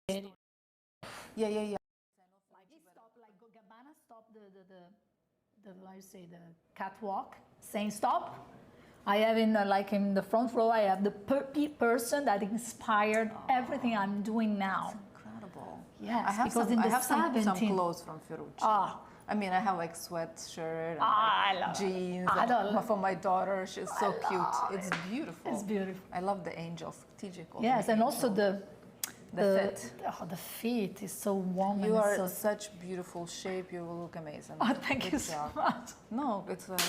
Yeah, yeah, yeah. Like stop, like Gabbana stop the how you say, the catwalk, saying stop. I have like in the front row, I have the person that inspired everything I'm doing now. Incredible. Yes, I have because some, in the I have some 17 clothes from Ferrucci. Ah. I mean, I have like sweatshirt and I like love jeans it. for my daughter. She's so cute. It's beautiful. It's beautiful. I love the angel, strategical. Yes, and also the fit. Oh, the feet is so warm. You and are so... such beautiful shape. You will look amazing. Oh, thank Good you so job. much. No, it's like...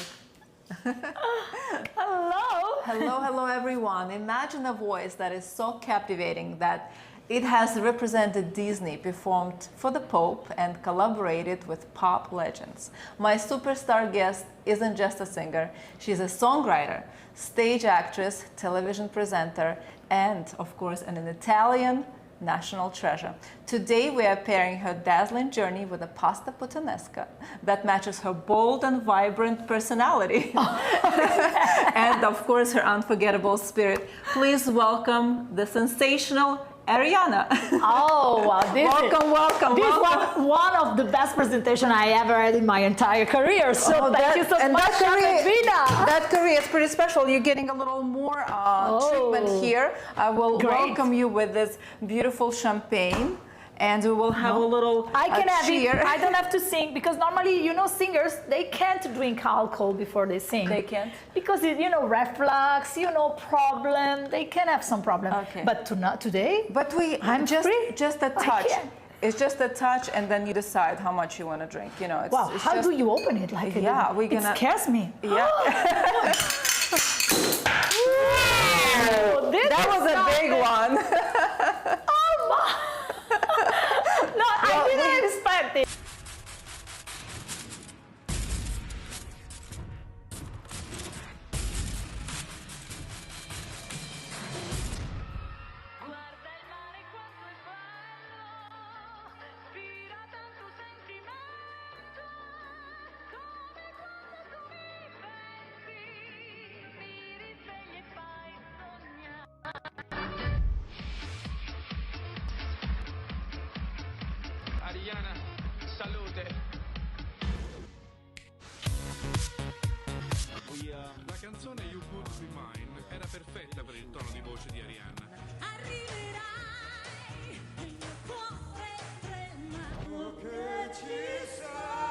Hello. Hello, hello everyone. Imagine a voice that is so captivating that it has represented Disney, performed for the Pope, and collaborated with pop legends. My superstar guest isn't just a singer. She's a songwriter, stage actress, television presenter, and, of course, an Italian national treasure. Today we are pairing her dazzling journey with a pasta puttanesca that matches her bold and vibrant personality. And, of course, her unforgettable spirit. Please welcome the sensational Arianna. Oh, wow. Welcome. This was one of the best presentations I ever had in my entire career. So thank you so much, Chef Edvina. That career is pretty special. You're getting a little more treatment here. I will welcome you with this beautiful champagne. And we will have a little cheer. I don't have to sing, because normally, singers, they can't drink alcohol before they sing. They can't? Because, reflux, problem. They can have some problem. Okay. But today, I'm just a touch. It's just a touch, and then you decide how much you want to drink. It's, wow, it's how do you open it? Like we're gonna. It scares me. Yeah. Oh, that was a big one. Oh my. No, I didn't expect it. Arianna, salute. La canzone You Could Be Mine era perfetta per il tono di voce di Arianna. Arriverai, il mio cuore trema, che ci serve.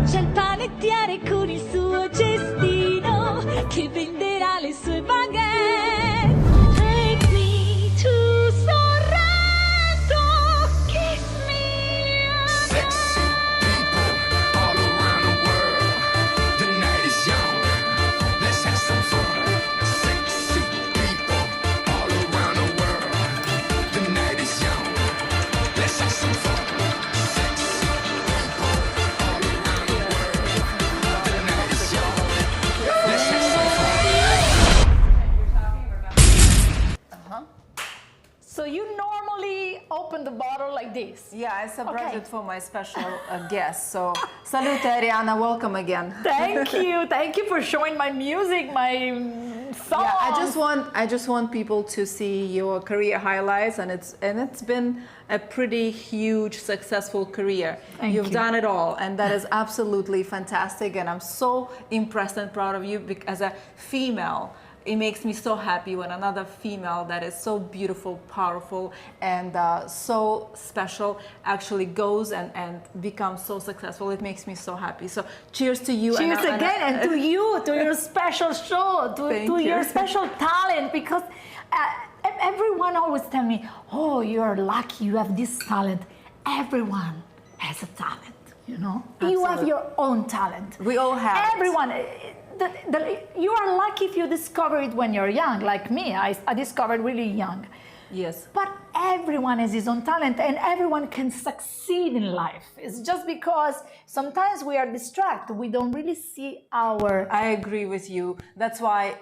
C'è il panettiere con il suo cestino che venderà le sue baguette. Take me to Sorrento, kiss me. Sexy people all around the world. The night is young. Let's have some fun. Sexy people all around the world. The night is young. Let's have some fun. So you normally open the bottle like this? Yeah, I surprised it for my special guest. So, salute Arianna, welcome again. Thank you for showing my music, my song. Yeah, I just want people to see your career highlights, and it's been a pretty huge, successful career. You've done it all, and that is absolutely fantastic. And I'm so impressed and proud of you as a female. It makes me so happy when another female that is so beautiful, powerful, and so special actually goes and becomes so successful. It makes me so happy. So cheers to you. Cheers again, and to you, to your special show, to your special talent, because everyone always tell me, oh, you're lucky, you have this talent. Everyone has a talent, Absolutely. You have your own talent. We all have everyone. You are lucky if you discover it when you're young, like me. I discovered really young. Yes. But everyone has his own talent and everyone can succeed in life. It's just because sometimes we are distracted. We don't really see our... I agree with you. That's why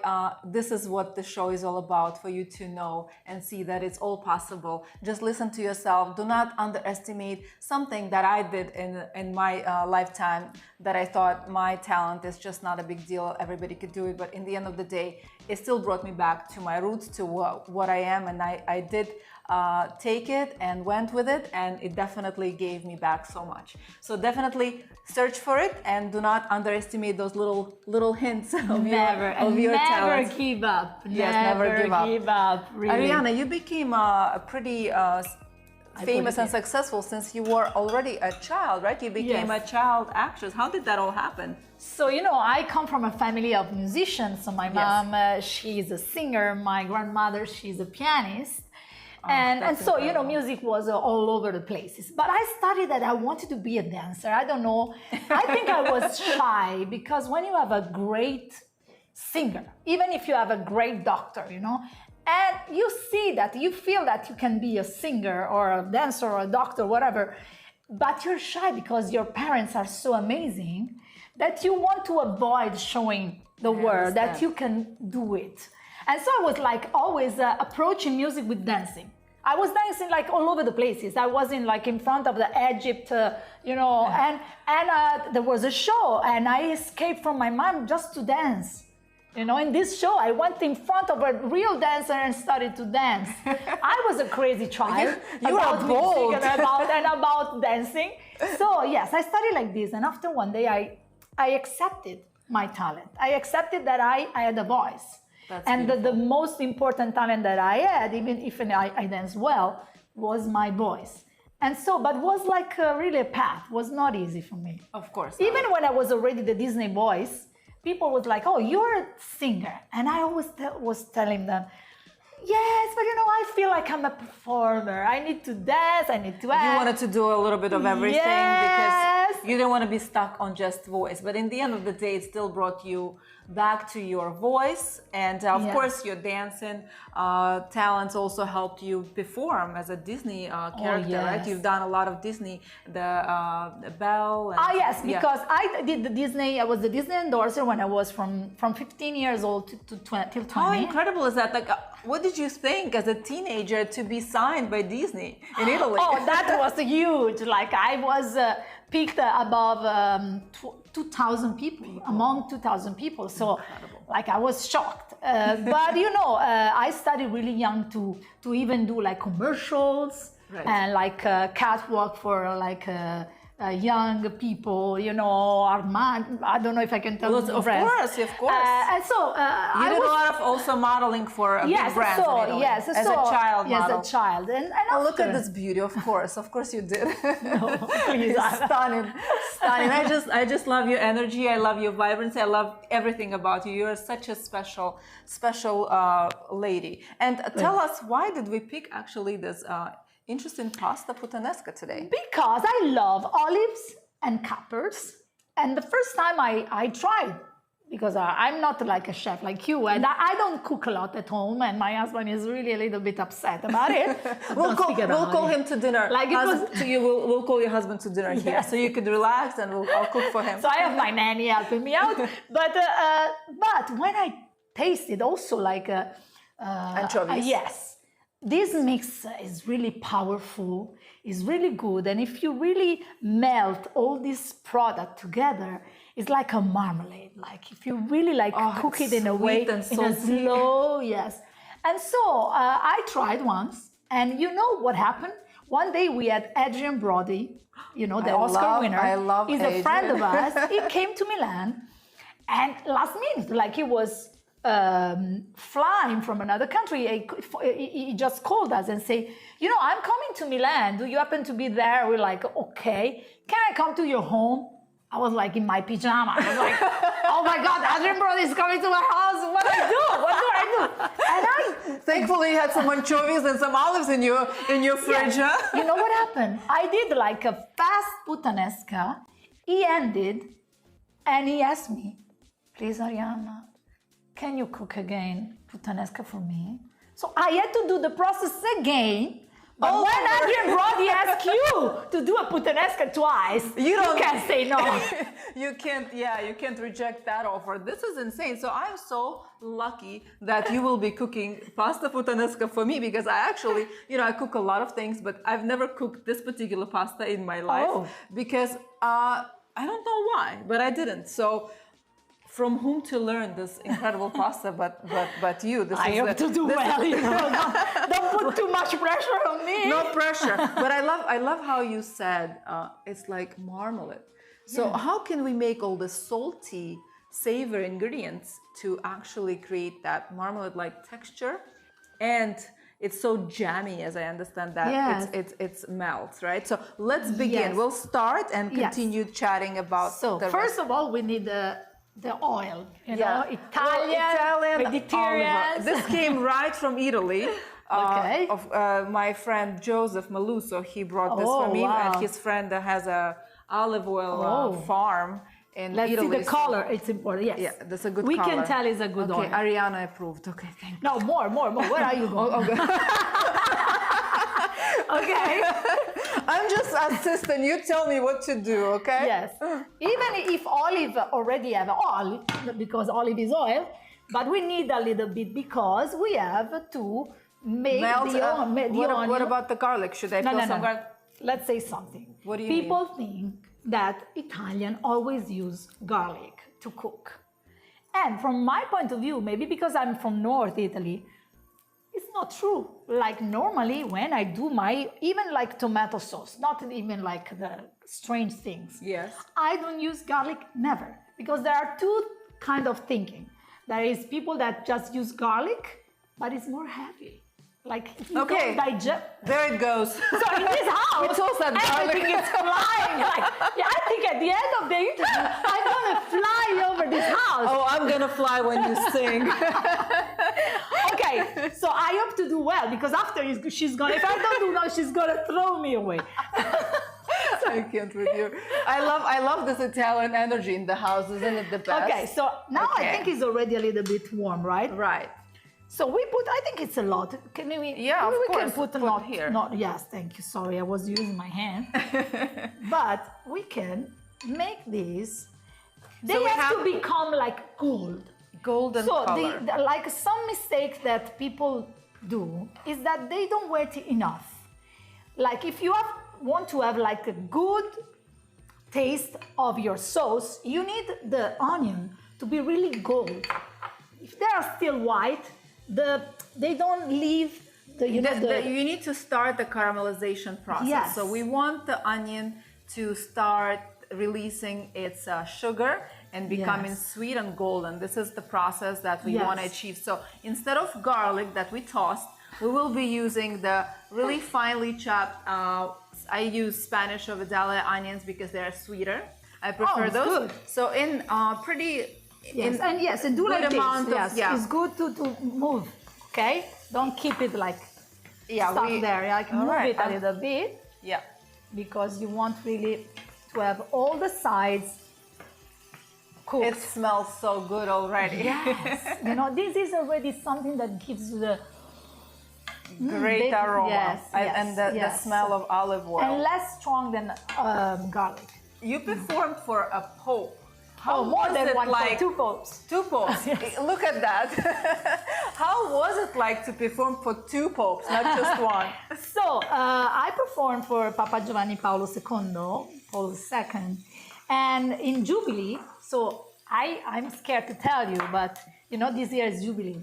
this is what the show is all about, for you to know and see that it's all possible. Just listen to yourself. Do not underestimate something that I did in my lifetime, that I thought my talent is just not a big deal. Everybody could do it. But in the end of the day, it still brought me back to my roots, to what I am. And I did take it and went with it, and it definitely gave me back so much. So definitely search for it, and do not underestimate those little hints of your talents. Never give up. Yes, never give up. Really. Arianna, you became a pretty famous and successful since you were already a child, right? You became a child actress. How did that all happen? So, I come from a family of musicians. So my mom, she's a singer. My grandmother, she's a pianist. And so, incredible. music was all over the places. But I studied that I wanted to be a dancer. I don't know. I think I was shy, because when you have a great singer, even if you have a great doctor, and you see that, you feel that you can be a singer or a dancer or a doctor, whatever, but you're shy because your parents are so amazing that you want to avoid showing the world that you can do it. And so I was always approaching music with dancing. I was dancing all over the places. I was in front of the Egypt, and there was a show, and I escaped from my mom just to dance. In this show, I went in front of a real dancer and started to dance. I was a crazy child. You are bold. Music and about dancing. So yes, I studied like this, and after one day, I accepted my talent. I accepted that I had a voice. And the most important talent that I had, even if I dance well, was my voice. And so, but was really a path. Was not easy for me. Of course. Even when I was already the Disney voice, people was like, "Oh, you're a singer," and I always was telling them, "Yes, but I feel like I'm a performer. I need to dance. I need to act." You wanted to do a little bit of everything because you didn't want to be stuck on just voice. But in the end of the day, it still brought you back to your voice, and of course your dancing talents also helped you perform as a Disney character, right? You've done a lot of Disney, the Belle. And, yes, because I did the Disney. I was the Disney endorser when I was from 15 years old to 20 till 20. How incredible is that? What did you think as a teenager to be signed by Disney in Italy? Oh, that was huge. I was picked above 2,000 people, among 2,000 people. So, I was shocked. But I started really young to even do commercials and catwalk for young people, Armand. I don't know if I can tell you the brand. Of course. And so you did a lot of also modeling for a big brand in Italy. Yes, as a child model. Yes, as a child. And look at this beauty, of course you did. No, please. Stunning. I just love your energy. I love your vibrancy. I love everything about you. You're such a special lady. And tell us, why did we pick actually this interesting pasta puttanesca today? Because I love olives and capers. And the first time I tried, because I'm not like a chef like you, and I don't cook a lot at home, and my husband is really a little bit upset about it. We'll call him to dinner. We'll call your husband to dinner here, so you could relax, and I'll cook for him. So I have my nanny helping me out. But when I tasted also anchovies. Yes. This mix is really powerful, is really good, and if you really melt all this product together, it's like a marmalade. If you really cook it in a way, in a slow, yes. And so I tried once, and you know what happened? One day we had Adrian Brody, the Oscar winner. I love He's Adrian. a friend of ours. He came to Milan, and last minute, he was flying from another country, he just called us and said, I'm coming to Milan. Do you happen to be there? We're like, okay. Can I come to your home? I was in my pajama. I was like, oh my God, Adrian Brody is coming to my house. What do I do? What do I do? And thankfully you had some anchovies and some olives in your fridge. Yeah. Huh? You know what happened? I did a fast puttanesca. He ended, and he asked me, please, Arianna, can you cook again puttanesca for me? So I had to do the process again But when Adrian Brody asks you to do a puttanesca twice, you can't say no. You can't reject that offer. This is insane. So I'm so lucky that you will be cooking pasta puttanesca for me, because I actually, I cook a lot of things, but I've never cooked this particular pasta in my life because I don't know why, but I didn't. So from whom to learn this incredible pasta but you? I have to do well, Don't put too much pressure on me. No pressure. But I love how you said it's like marmalade. So how can we make all the salty, savory ingredients to actually create that marmalade-like texture? And it's so jammy, as I understand that it's melts, right? So let's begin. We'll start and continue chatting about. So first of all, we need the oil, Italian, Mediterranean. This came right from Italy. Of my friend Joseph Maluso. He brought this for me, and his friend has a olive oil farm in Let's Italy. see the color. It's important. Yes. Yeah, that's a good We color. can tell it's a good oil. Okay, Arianna approved. Okay, thank you. No, more. Where are you going? Okay. I'm just assistant. You tell me what to do, okay? Yes. Even if olive already have oil, because olive is oil, but we need a little bit because we have to make the onion. What about the garlic? Should I put some garlic? Let's say something. What do you People think that Italian always use garlic to cook. And from my point of view, maybe because I'm from North Italy, it's not true. Like normally when I do even like tomato sauce, not even like the strange things. Yes. I don't use garlic, never. Because there are two kind of thinking. There is people that just use garlic, but it's more heavy. Like you don't digest. There it goes. So in this house, It's also everything is flying. I think at the end of the interview, I'm gonna fly over this house. Oh, I'm gonna fly when you sing. Okay, so I hope to do well because after she's gonna. If I don't do well, she's gonna throw me away. I can't with you. I love this Italian energy in the house. Isn't it the best? Okay, so now I think it's already a little bit warm, right? Right. So we put. I think it's a lot. Can we? Yeah, of we course. can put Put here. Not. Yes, thank you. Sorry, I was using my hand. But we can make these. They we have to become like gold. Golden color. Like some mistake that people do is that they don't wet it enough. Like if you want to have like a good taste of your sauce, you need the onion to be really gold. If they are still white, they don't leave you need to start the caramelization process. Yes. So we want the onion to start releasing its sugar and becoming sweet and golden. This is the process that we want to achieve. So instead of garlic that we tossed, we will be using the really finely chopped, I use Spanish or Vidalia onions because they're sweeter. I prefer those. Good. So in pretty... and do like this. amount of, It's good to move. Okay, don't keep it like stuck there. Like move it a little bit. Yeah. Because you want really to have all the sides cooked. It smells so good already. Yes. This is already something that gives you the great aroma and the smell of olive oil. And less strong than garlic. You performed for a pope. More than one like pope, 2 popes. 2 popes. Look at that. How was it like to perform for 2 popes, not just one? So I performed for Papa Giovanni Paolo II, Paul II, and in Jubilee. So I'm scared to tell you, but this year is Jubilee.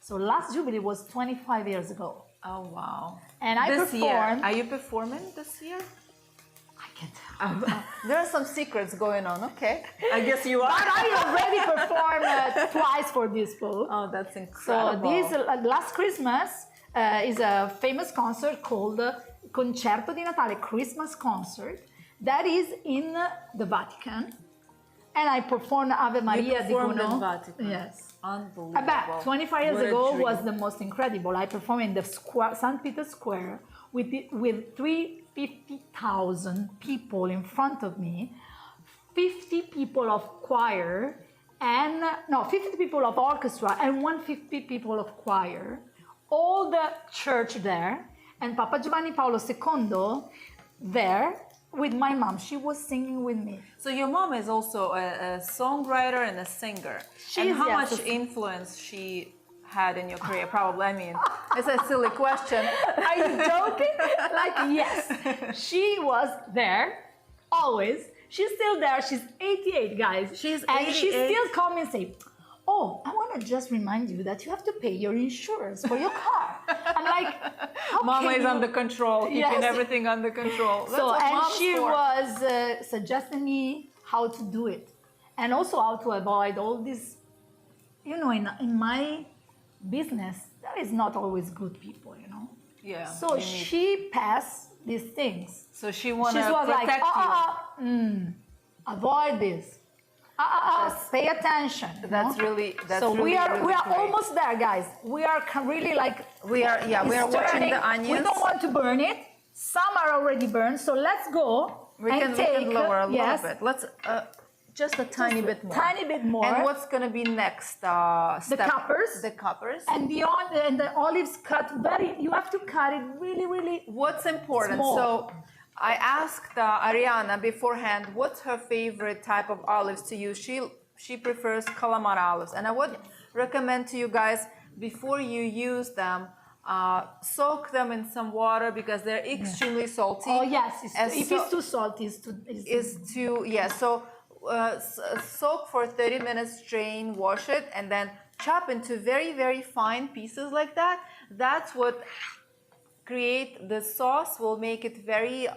So last Jubilee was 25 years ago. Oh wow! And I performed. Are you performing this year? I can't tell. There are some secrets going on. Okay, I guess you are. But I already performed twice for this pope. Oh, that's So incredible. this last Christmas is a famous concert called Concerto di Natale Christmas Concert that is in the Vatican, and I performed Ave Maria di performed Gounod. in Vatican. Yes. Unbelievable. About 25 years What a ago dream. was the most incredible. I performed in the square, St. Peter's Square with 350,000 people in front of me, 50 people of choir, 50 people of orchestra and 150 people of choir, all the church there, And Papa Giovanni Paolo II there with my mom. She was singing with me. So your mom is also a songwriter and a singer. And how yes, much influence she had in your career? Probably. I mean, it's a silly question. Are you joking? Like, yes. She was there, always. She's still there. She's 88, guys. She's and 88. she still call me and say, oh, I want to just remind you that you have to pay your insurance for your car. I'm like, how Mama can is you? under control, keeping Yes. everything under control. That's So, what and mom's she for. was suggesting me how to do it. And also how to avoid all this, you know, in my business, there is not always good people, you know. Yeah. So you need- she passed these things. So she She wanted to was like, protect you. avoid this. Pay attention. you That's know? really. That's so really, we are really great. almost there, guys. We are really like We are it's watching turning. the onions. We don't want to burn it. Some are already burned, so let's go We and can take lower a little yes, bit. Let's just a tiny bit more. tiny bit more. And what's gonna be next? the Step? cuppers. The cuppers. And beyond, and the olives cut very. You have to cut it really, really. What's important? Small. So I asked Arianna beforehand what's her favorite type of olives to use. She prefers Kalamata olives, and I would recommend to you guys before you use them, soak them in some water because they're extremely salty. Oh yes, if so- it's too salty, it's too. So soak for 30 minutes, drain, wash it, and then chop into very, very fine pieces like that. That's what create the sauce will make it very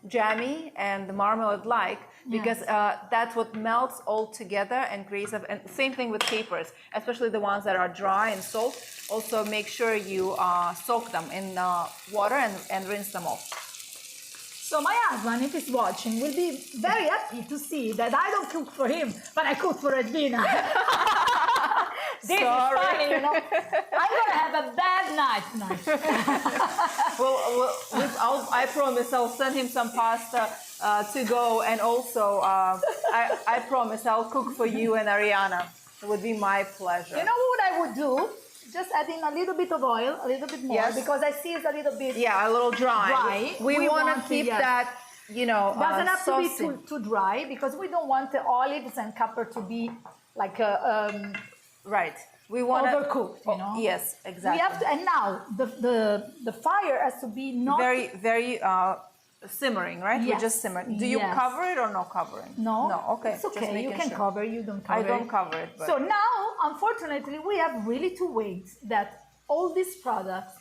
jammy and marmalade-like because that's what melts all together and creates and same thing with capers, especially the ones that are dry and salt. Also make sure you soak them in water and rinse them off. So my husband, if he's watching, will be very happy to see that I don't cook for him, but I cook for Edvina. This is funny, you know. I'm gonna have a bad night tonight. I promise I'll send him some pasta to go, and also I promise I'll cook for you and Arianna. It would be my pleasure. You know what I would do? Just add in a little bit of oil, a little bit more, Yes. because I see it's a little bit. Yeah, a little dry. Dry. We We want want to to, keep yes. that, you know, Doesn't have to be saucy. too dry because we don't want the olives and pepper to be like a. Right. We want Overcooked, you know? Yes, exactly. We have to, and now the fire has to be not very, very simmering, right? We Yes. just simmer. Do you Yes. cover it or no covering? No, No. Okay. It's just okay. You making can sure. cover. You don't cover. I don't cover it. But So now, unfortunately, we have really to wait that all these products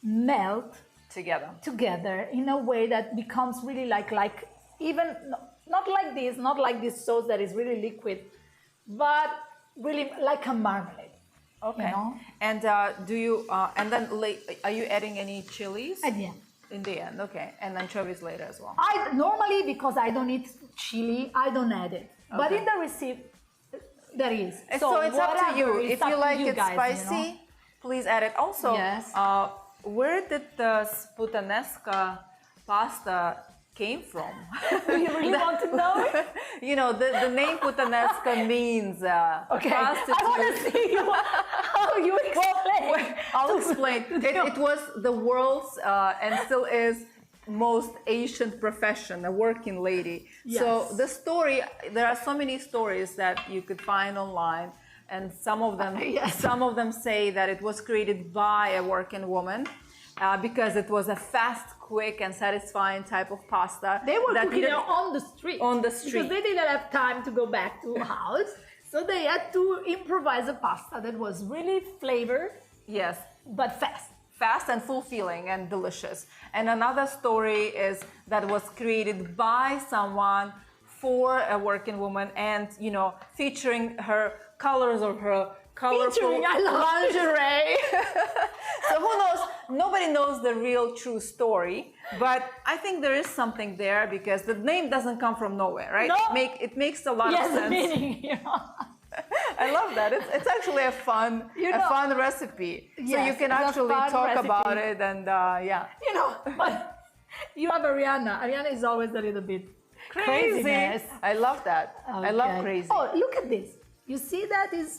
melt together. together in a way that becomes really like even not like this sauce that is really liquid, but really like a marmalade. Okay. You know? And do you? And then are you adding any chilies? At the end. In the end, okay. And anchovies later as well. I normally, because I don't eat chili, I don't add it. But Okay. in the receipt, there is. So it's up to you. whatever, it's If you up to like it guys, spicy, you know? please add it. Also, Yes. Where did the Puttanesca pasta came from? Do you really want to know it? You know, the name Puttanesca means Okay. prostitute. I want to see how you explain. I'll explain. It was the world's and still is most ancient profession, a working lady. So Yes. the story, there are so many stories that you could find online, and some of them say that it was created by a working woman. Because it was a fast, quick, and satisfying type of pasta. They were that cooking it didn't- on the street. On the street. Because they didn't have time to go back to a house. So they had to improvise a pasta that was really flavored, Yes, but fast. fast and fulfilling and delicious. And another story is that was created by someone for a working woman, and you know, featuring her colors of her colorful Featuring, I love it. lingerie. So who knows? Nobody knows the real true story, but I think there is something there because the name doesn't come from nowhere, right? No. It makes a lot Yes, of the sense. meaning, you know. I love that. It's actually a fun recipe. So Yes, you can it's a actually fun talk recipe. about it and yeah. You know, but you have Arianna. Arianna is always a little bit craziness. I love that. I love Okay. crazy. Oh, look at this. You see that is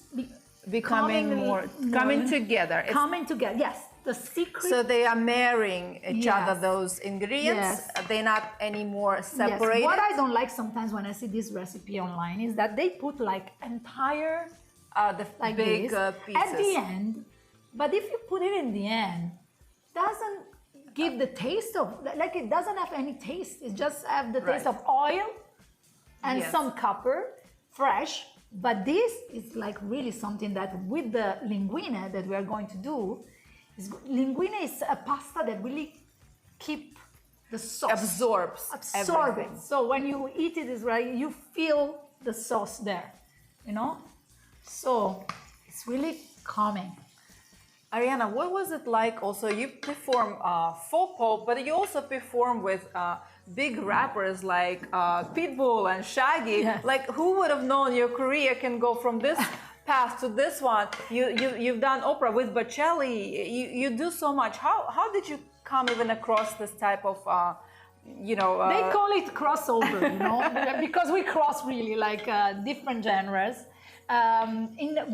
Becoming more coming together. It's Coming together. Yes. the secret. So they are marrying each other, Yes. those ingredients. Yes. They're not anymore Yes. separated. What I don't like sometimes when I see this recipe online is that they put like entire The like big this pieces. at the end. But if you put it in the end, doesn't give the taste of, like it doesn't have any taste. It just have the taste Right. of oil and Yes. some copper, fresh. But this is like really something that with the linguine that we are going to do, linguine is a pasta that really keep the sauce. Absorbs Absorb everything. it. So when you eat it, is right, you feel the sauce there, you know? So it's really calming. Arianna, what was it like? Also, you perform full pop, but you also perform with big rappers like Pitbull and Shaggy. Yes. Like, who would have known your career can go from this path to this one? You've done opera with Bocelli. You do so much. How did you come even across this type of They call it crossover, you know, because we cross really like different genres.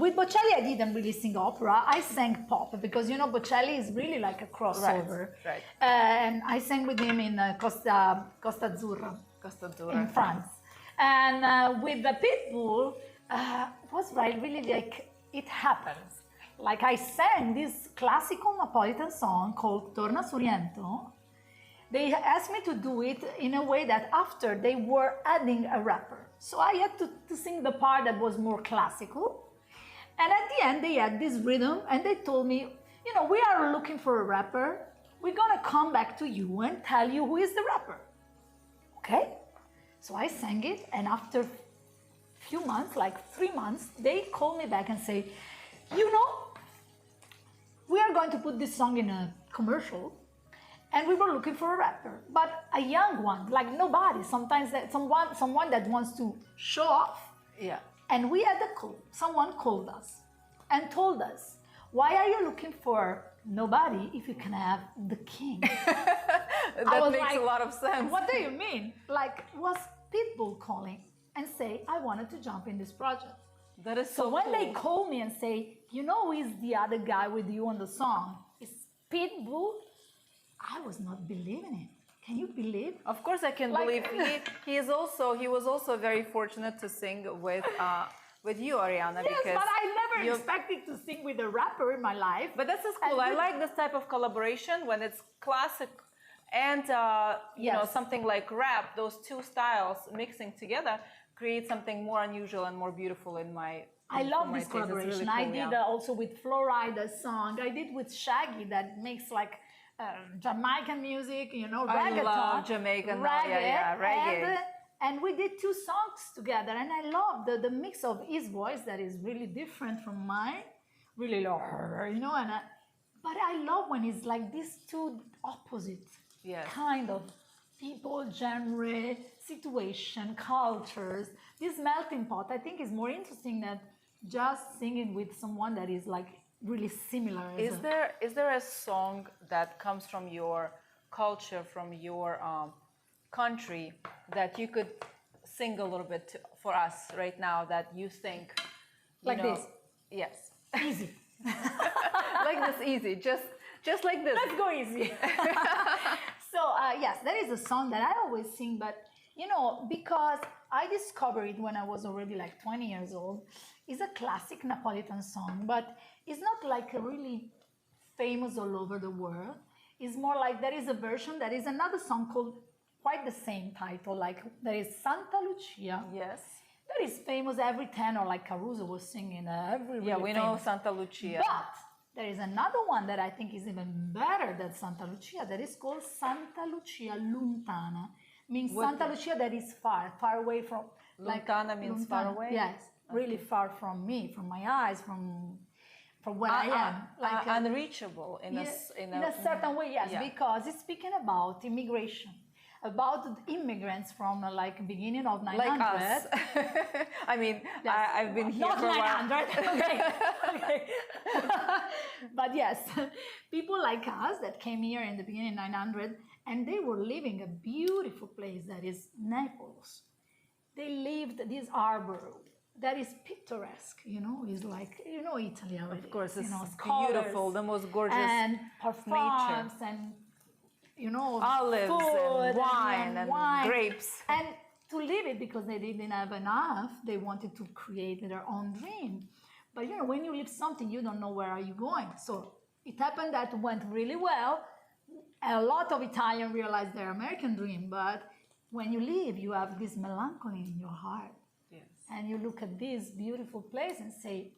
With Bocelli, I didn't really sing opera. I sang pop because you know Bocelli is really like a crossover. Right. And I sang with him in Costa Azzurra in France. And with the Pitbull, was really like it happens. Like I sang this classical Napolitan song called Torna su Riento. They asked me to do it in a way that after they were adding a rapper. So I had to sing the part that was more classical. And at the end, they had this rhythm and they told me, you know, we are looking for a rapper. We're gonna come back to you and tell you who is the rapper. Okay? So I sang it, and after few months, like 3 months, they called me back and say, you know, we are going to put this song in a commercial. And we were looking for a rapper, but a young one, like nobody. Sometimes that someone that wants to show off. Yeah. And we had someone called us and told us, why are you looking for nobody if you can have the king? That makes a lot of sense. What do you mean? Like, was Pitbull calling and say, I wanted to jump in this project? That is So so when cool. they call me and say, you know who is the other guy with you on the song? It's Pitbull. I was not believing it. Can you believe? Of course, I can Like- believe he was also very fortunate to sing with you, Arianna. Yes, because but I never you- expected to sing with a rapper in my life. But this is cool. And I with- like this type of collaboration when it's classic and you know, Yes. something like rap. Those two styles mixing together create something more unusual and more beautiful in my. I love for my this taste. It's really collaboration. cool, I did yeah. also with Florida song. I did with Shaggy that makes like Jamaican music, you know, I reggaeton. love Jamaican, reggae. And we did 2 songs together, and I love the mix of his voice that is really different from mine, really low, you know. But I love when it's like these 2 opposite Yes. kind of people, genre, situation, cultures. This melting pot, I think, is more interesting than just singing with someone that is like really similar. Is there a song that comes from your culture, from your country, that you could sing a little bit for us right now that you think you Like know- this? Yes. Easy. Like this, easy, just like this. Let's go easy. So yes, that is a song that I always sing, but you know, because I discovered it when I was already like 20 years old. It's a classic Napolitan song, but it's not like a really famous all over the world. It's more like there is a version, there is another song called quite the same title, like there is Santa Lucia. Yes. That is famous every tenor, like Caruso was singing. Every Yeah, really we know famous. Santa Lucia. But there is another one that I think is even better than Santa Lucia that is called Santa Lucia Lontana. Means What Santa is- Lucia that is far away from. Lontana means far away? Yes, really far from me, from my eyes, from where I am. Unreachable in a certain way, yes, yeah. because it's speaking about immigration, about immigrants from like beginning of 900. Like us. I mean, I've been here Not for a while. 900. Okay. Okay. But yes, people like us that came here in the beginning 900, and they were living a beautiful place that is Naples. They lived this harbor that is picturesque, is like, Italy already. Of course, it's colors beautiful, the most gorgeous and perfumes and, olives food and wine and grapes. And to live it, because they didn't have enough, they wanted to create their own dream. But when you live something, you don't know where are you going. So it happened that went really well. A lot of Italians realized their American dream, but when you leave, you have this melancholy in your heart. Yes. And you look at this beautiful place and say,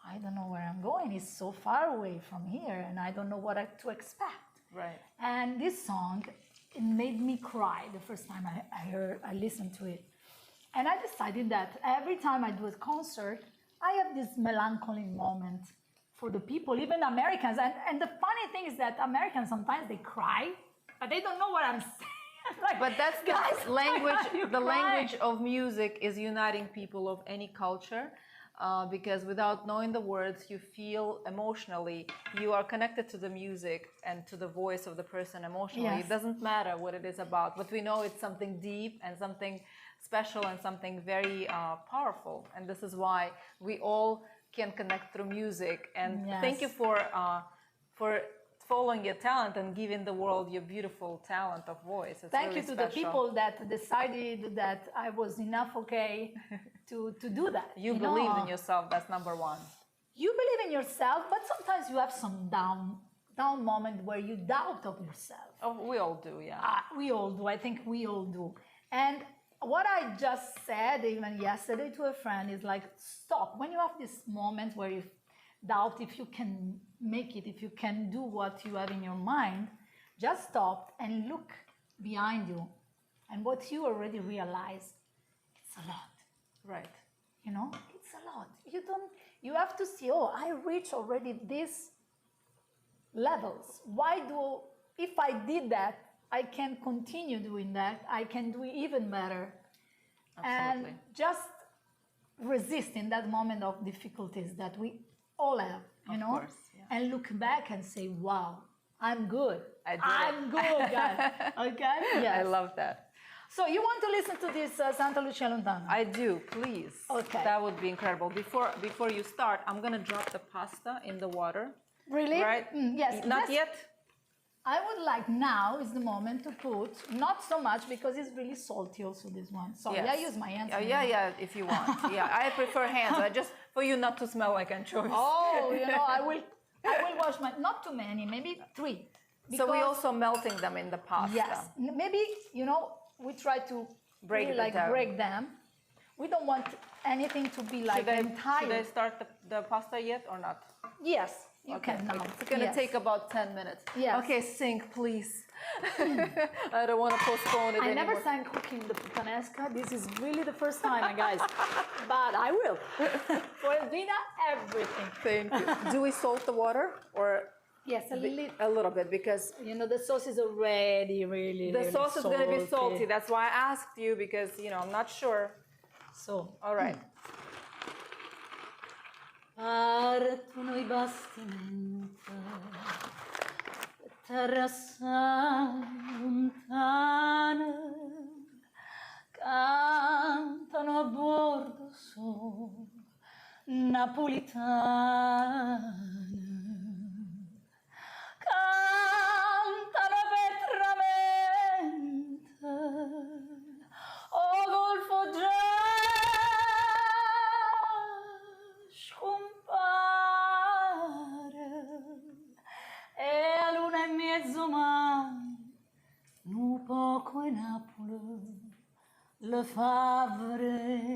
I don't know where I'm going. It's so far away from here, and I don't know what to expect. Right. And this song, it made me cry the first time I listened to it. And I decided that every time I do a concert, I have this melancholy moment for the people, even Americans. And the funny thing is that Americans, sometimes they cry, but they don't know what I'm saying. Like, but that's guys, the language. The cry? language of music is uniting people of any culture, because without knowing the words, you feel emotionally. You are connected to the music and to the voice of the person emotionally. Yes. It doesn't matter what it is about, but we know it's something deep and something special and something very powerful. And this is why we all can connect through music. And Yes. thank you for following your talent and giving the world your beautiful talent of voice. It's Thank really you to special. the people that decided that I was enough okay to do that. You believed in yourself. That's number one. You believe in yourself, but sometimes you have some down moment where you doubt of yourself. Oh, we all do, yeah. We all do. I think we all do. And what I just said, even yesterday to a friend, is like, stop. When you have this moment where you doubt if you can make it, if you can do what you have in your mind, just stop and look behind you. And what you already realize, it's a lot. Right. It's a lot. You have to see, I reached already these levels. If I did that, I can continue doing that. I can do it even better. Absolutely. And just resist in that moment of difficulties that we all have, Of course, yeah. and look back and say, wow, I'm good. I did it. I'm good, guys. Okay? Yes. I love that. So you want to listen to this Santa Lucia Lontana? I do, please. Okay. That would be incredible. Before you start, I'm going to drop the pasta in the water. Really? Right? Yes. Not yet? I would like, now is the moment to put, not so much because it's really salty also, this one. Sorry, Yes. I use my hands. Yeah, if you want. Yeah, I prefer hands. Just for you not to smell like anchovies. Oh, I will wash not too many, maybe 3. So we also melting them in the pasta. Yes, maybe, we try to Break really, the dough. break them. We don't want anything to be like entire. Should I start the pasta yet or not? Yes, you Okay, can now. it's going to take about 10 minutes. Yes. Okay, sing, please. I don't want to postpone it I anymore. never sang cooking the Puttanesca. This is really the first time, guys. But I will. For Edvina, everything. Thank you. Do we salt the water or Yes, a little. a little bit? Because The sauce is already really the sauce is going to be salty. salty. That's why I asked you, because I'm not sure. So, All right. partono I bastimenti, terra assai lontana, cantano a bordo su napolitana, cantano vetramente, o golfo già scompare e a luna e mezzo mai nu poco in Napoli le favre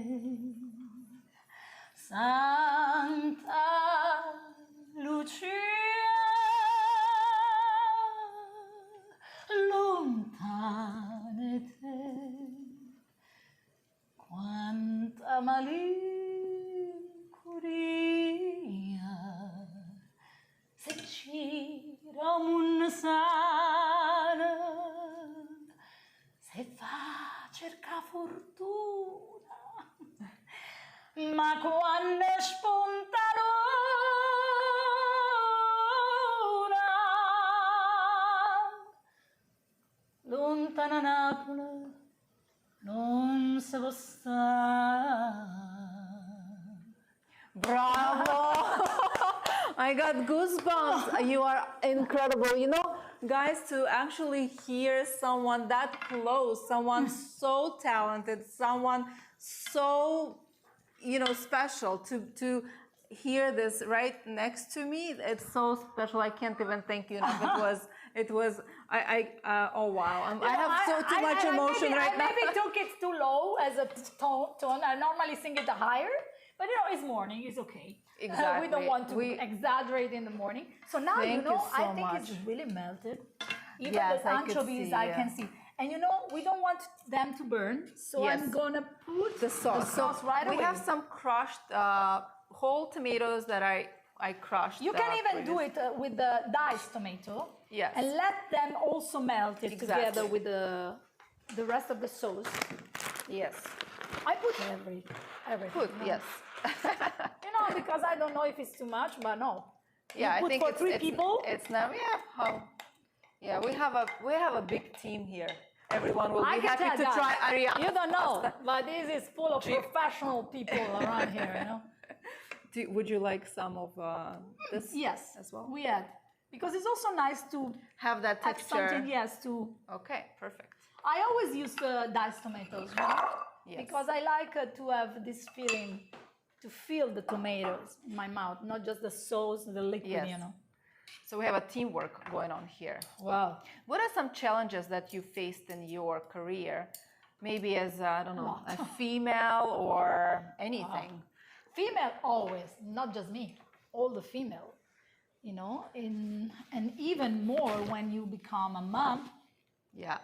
Santa Lucia lontane te quanta malinconia se gira un sana se fa cerca fortuna ma quando spunta luna lontana Napoli non se può stare I got goosebumps. You are incredible. You know, guys, to actually hear someone that close, someone so talented, someone so, you know, special, to hear this right next to me, it's so special. I can't even thank you enough. Oh wow, I have too much emotion right now. I maybe took it too low as a tone. I normally sing it higher, but you know, it's morning, it's okay. Exactly. We don't want to exaggerate in the morning. So now, Thank you so I think much. it's really melted. Even Yes, the I could anchovies, see, I yeah. can see. And you know, we don't want them to burn, so Yes. I'm gonna put The sauce, right away. We have some crushed whole tomatoes that I crushed. You can even do it with the diced tomato. Yes. And let them also melt it Exactly. together with the rest of the sauce. Yes. I put everything. Good. No. Yes. You know, because I don't know if it's too much, but no. Yeah, I put think for it's three people. It's now. Yeah, we have a big team here. Everyone will I be can happy tell, to guys, try Arianna. You don't know, but this is full of professional people around here. You know. Would you like some of this? Yes, as well. we add because it's also nice to Have that have texture. something. Yes, to. Okay, perfect. I always use diced tomatoes, you know? Yes. Because I like to have this feeling, to feel the tomatoes in my mouth, not just the sauce, the liquid, Yes. you know. So we have a teamwork going on here. Wow. What are some challenges that you faced in your career? Maybe as I don't know, a female or anything. Female always, not just me, all the female, you know, and even more when you become a mom, Yeah.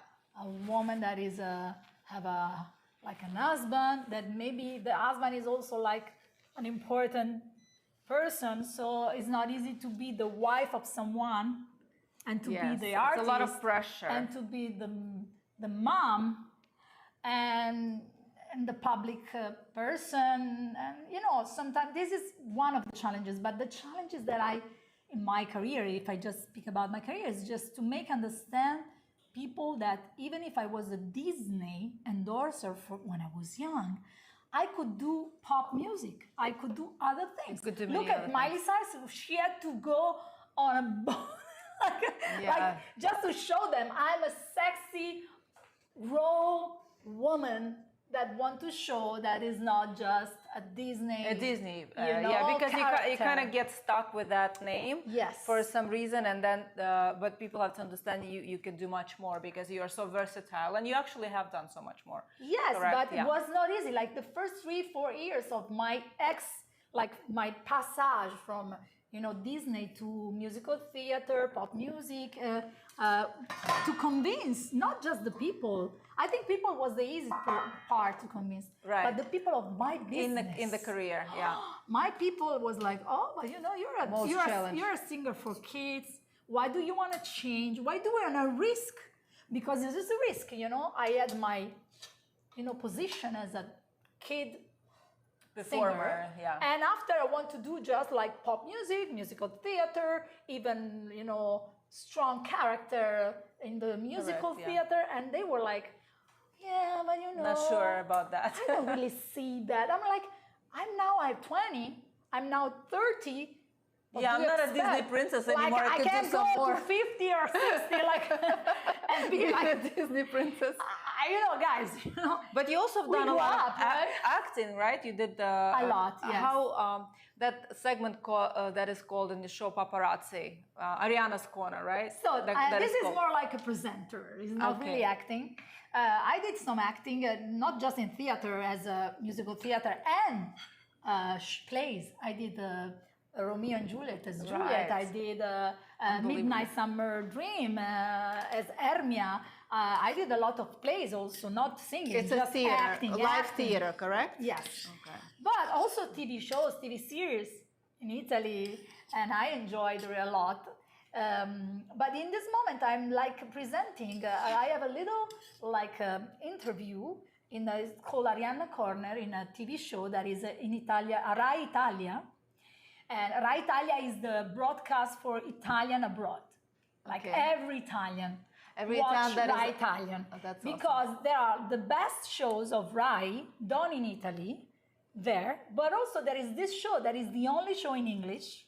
a woman that is have like an husband, that maybe the husband is also like an important person, so it's not easy to be the wife of someone and to be the artist. It's a lot of pressure. And to be the mom and the public person. And you know, sometimes this is one of the challenges, but the challenges that in my career, if I just speak about my career, is just to make understand people that even if I was a Disney endorser when I was young, I could do pop music. I could do other things. Could do Look many at other Miley Cyrus. She had to go on a boat, like just to show them I'm a sexy, raw woman that want to show that is not just a Disney. Because you kind of get stuck with that name. Yes. For some reason, and then but people have to understand you can do much more because you are so versatile, and you actually have done so much more. Yes, Correct? but it was not easy. Like the first 3-4 years of my my passage from Disney to musical theater, pop music, to convince not just the people. I think people was the easy part to convince, right? But the people of my business in the career, yeah. My people was like, oh, but you're a singer for kids. Why do you want to change? Why do we want to risk? Because this is a risk, I had my, position as a kid performer, singer. And after I want to do just like pop music, musical theater, even, strong character in the musical theater. And they were like, yeah, but not sure about that. I don't really see that. I'm like, I'm now 20, I'm now 30. I'm not a Disney princess anymore. I can't go to 50 or 60 and be like a Disney princess. Guys, But you also have done a lot of acting, right? You did a lot. Yes. How that segment that is called in the show Paparazzi, Arianna's Corner, right? So this is more like a presenter. It's not really acting. I did some acting, not just in theater, as a musical theater and plays. I did Romeo and Juliet as Juliet. I did Midnight Summer Dream as Hermia. I did a lot of plays also, not singing. It's just a theater, acting, live theater, correct? Yes. Okay. But also TV shows, TV series in Italy, and I enjoyed it a lot. But in this moment, I'm like presenting. I have a little interview it's called Arianna Corner in a TV show that is in Italia, Rai Italia. And Rai Italia is the broadcast for Italian abroad. Every Italian watch Rai Italian. Oh, that's because awesome. there are the best shows of Rai done in Italy there, but also there is this show that is the only show in English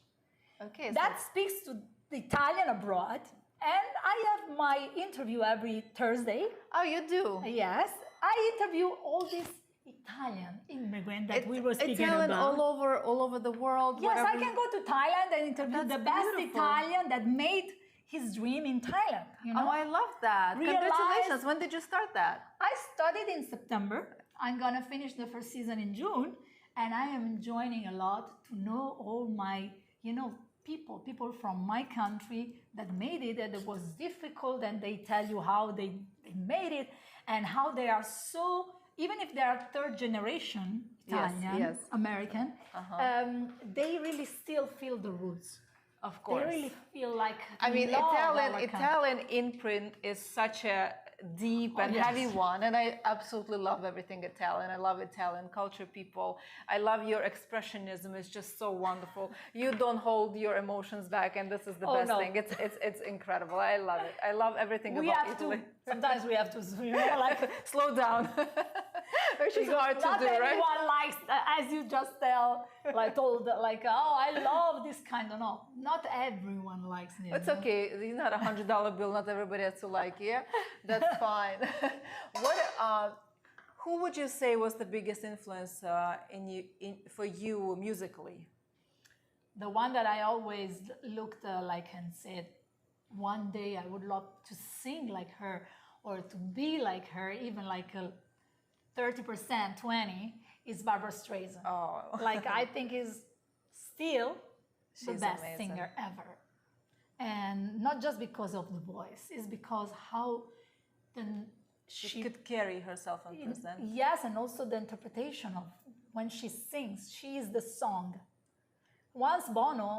Okay. That speaks to the Italian abroad. And I have my interview every Thursday. Oh, you do? Yes, I interview all these Italian immigrants that we were speaking Italian about. all over the world. Yes, whatever I can go to Thailand and interview That's the best beautiful. Italian that made his dream in Thailand. You know? Oh, I love that. Realize- Congratulations. When did you start that? I started in September. I'm gonna finish the first season in June, and I am enjoying a lot to know all my, people from my country that made it, and it was difficult, and they tell you how they made it and how they are so, even if they are third generation Italian, yes. American, they really still feel the roots. Of course. They really feel like I mean, love our country. Italian imprint is such a deep and yes. heavy one, and I absolutely love everything Italian. I love Italian culture, people. I love your expressionism. It's just so wonderful. You don't hold your emotions back, and this is the best no. thing. It's incredible. I love it. I love everything We about have Italy. to, sometimes we have to, like, Slow down. Which is hard to not do, right? everyone likes, as you just oh, I love this kind of, no, not everyone likes it. It's okay. It's not $100 bill. Not everybody has to like. Yeah, that's fine. Who would you say was the biggest influence for you musically? The one that I always looked and said, one day I would love to sing like her or to be like her, even like a 30%, 20, is Barbara Streisand. Oh. I think is still the She's best amazing. singer ever. And not just because of the voice, it's because how She could carry herself and present. Yes, and also the interpretation of when she sings, she is the song. Once Bono,